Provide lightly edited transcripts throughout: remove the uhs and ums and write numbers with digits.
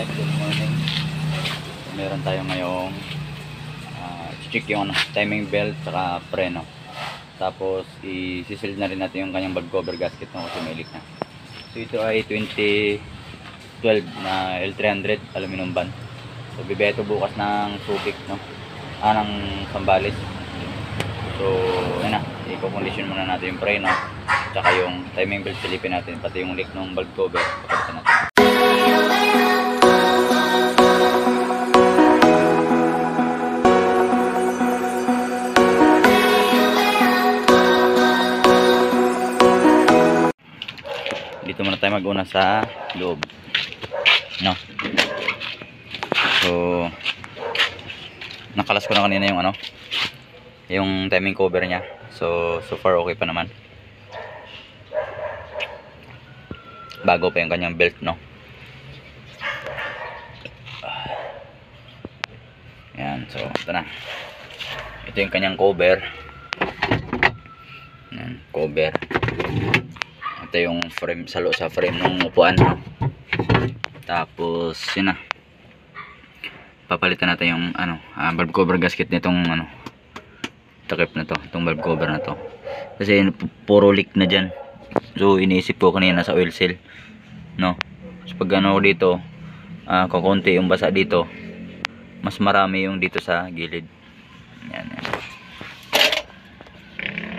Alright, good morning. Meron tayo ngayong check yung timing belt saka preno. Tapos i-seal na rin natin yung kanyang valve cover gasket kasi may leak na. So ito ay 2012 na L300 aluminum band. So bibeto bukas ng Subic, no? Ng Sambales. So ayun na, i-condition muna natin yung preno tsaka yung timing belt, silipin natin pati yung leak ng valve cover papalitan natin. Dito muna tayo mag-una sa loob, no? So nakalas ko na kanina yung yung timing cover niya. So far okay pa naman. Bago pa yung kanyang belt, no? Yan, so ito na. Ito yung kanyang cover. Yan, cover. Ito yung frame, salo sa frame ng upuan, no? Tapos yun na, papalitan natin yung valve cover gasket nitong takip na to, itong valve cover na to, kasi puro leak na dyan. So iniisip ko kanina sa oil seal, no? So pag dito kukunti yung basa dito, mas marami yung dito sa gilid. Yan, yan.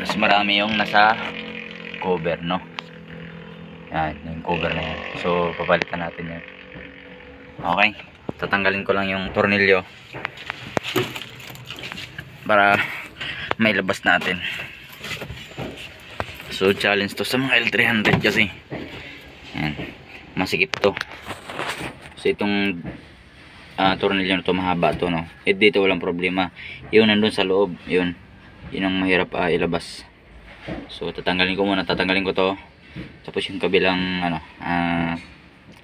Mas marami yung nasa cover, no? Yan, yung cover na yan. So papalitan natin yan. Okay, tatanggalin ko lang yung tornilyo para may labas natin. So challenge to sa mga L300 kasi yan, masikip to. So itong tornilyo na to mahaba to, no? Dito walang problema. Yung nandun sa loob, yun ang mahirap ilabas. So tatanggalin ko to. Tapos yung kabilang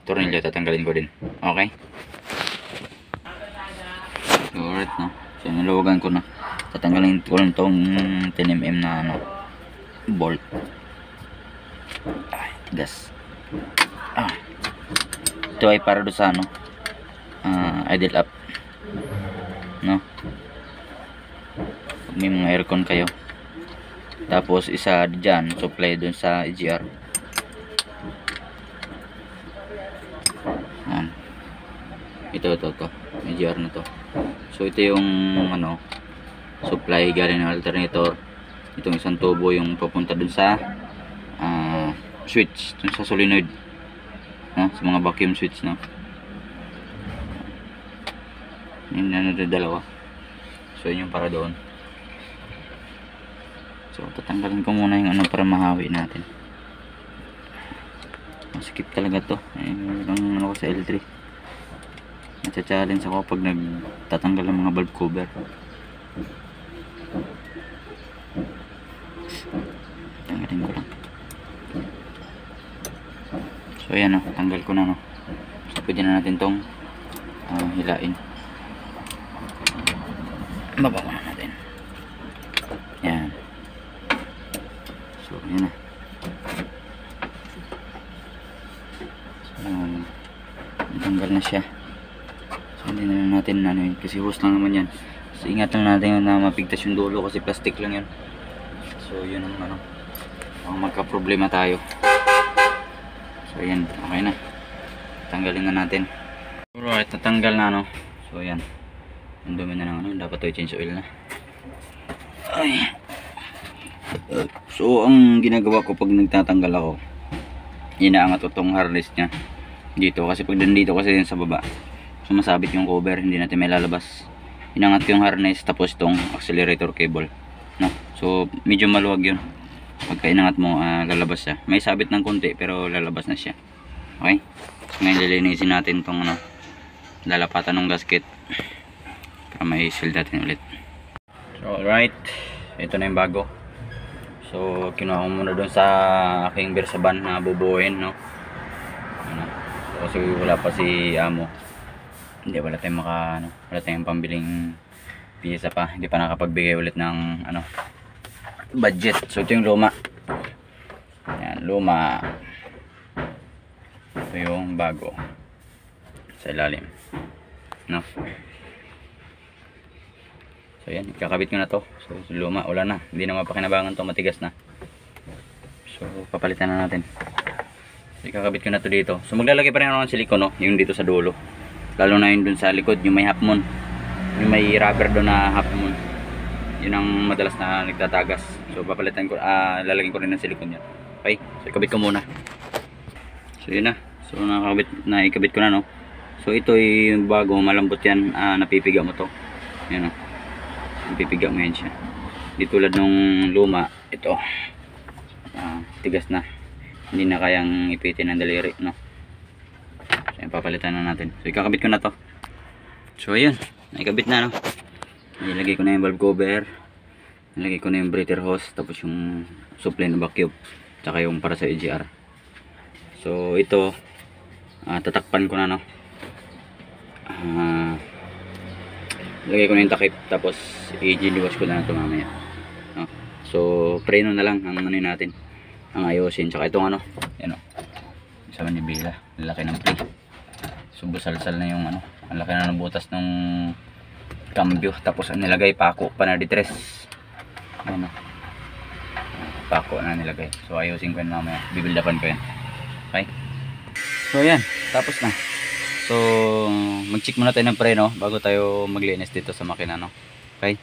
tornilyo tatanggalin ko din. Okay? So alright, no? So niluwagan ko na. Tatanggalin ko lang tong 10mm na bolt. Ay, gas. Ito ay para do sa idle up, no? Pag may mga aircon kayo. Tapos isa dyan, supply dun sa EGR. Ito EGR na to. So ito yung supply galing ng alternator. Itong isang tubo yung papunta dun sa switch, dun sa solenoid, no? Sa mga vacuum switch, no? Yun dalawa. So yun yung para doon. So tatanggalin ko muna yung para mahawi natin. Masikip talaga to. Yung ko sa L3. Natcha-challenge ako pag nagtatanggal ng mga valve cover. Tanggalin ko lang. So yan, tanggal ko na, no? So pwede na natin tong hilain. Baba na natin. Yan. So yan na. So tanggal na siya. So hindi na lang natin yun, kasi hose lang naman yan. So ingat lang natin na mapigtas yung dulo kasi plastic lang yan. So yun ang magka-problema tayo. So yan, okay na. Tanggalin na natin. Alright, natanggal na, So yan. Ang dumi na ng dapat to change oil na. Ay. So ang ginagawa ko pag nagtatanggal ako, inaangat ko tong harness niya dito, kasi pag nandito kasi din sa baba, sumasabit yung cover, hindi natin may lalabas. Inangat ko yung harness, tapos itong accelerator cable, no? So medyo maluwag yun. Pagka inangat mo, lalabas siya. May sabit ng konti pero lalabas na siya. Okay? So ngayon lilinisin natin itong lalapatan ng gasket para may seal natin ulit. So alright, ito na yung bago. So kinuha ko muna doon sa aking bersaban na bubuuin, no? Kasi wala pa si amo. Hindi, wala tayong wala tayong pambiling piyesa pa. Hindi pa nakapagbigay ulit ng budget. So ito yung luma. Yan, luma. Ito yung bago. sa ilalim, no? So yan, kakabit ko na to. So luma, wala na, hindi na mapakinabangan to, matigas na. So papalitan na natin. So kakabit ko na to dito. So maglalagay pa rin ako ng silikon, no? Yung dito sa dulo, lalo na yung dun sa likod, yung may half moon, yung may rubber doon na half moon, yun ang madalas na nagtatagas. So papalitan ko, lalagyan ko rin ng silikon yan. Okay, so ikabit ko muna. So yun na, so ikabit ko na, no? So ito ay bago, malambot yan, napipiga mo to. Yan, no? Napipiga mo yan siya. Di tulad nung luma, ito tigas na, hindi na kayang ipitin ng daliri, no? So yan, papalitan na natin. So ikakabit ko na to. So ayan, naikabit na, no? Nilagay ko na yung valve cover, nilagay ko na yung breather hose, tapos yung supply na vacuum, tsaka yung para sa EGR. So ito, tatakpan ko na, no? Lagay ko na yung takip, tapos i-wash ko na ito mamaya, no? So preno na lang ang ano natin, ang ayusin. Tsaka itong ano, yan, sa manibela, laki ng play. So busalsal na yung ano, ang laki na ng butas ng cambio. Tapos ang nilagay, pako pa na ditres, ano, pako na nilagay. So ayusin ko yan mamaya, bibildapan ko yan. Okay, so yan, tapos na. So mag-check muna tayo ng preno bago tayo maglinis dito sa makina, no? Okay.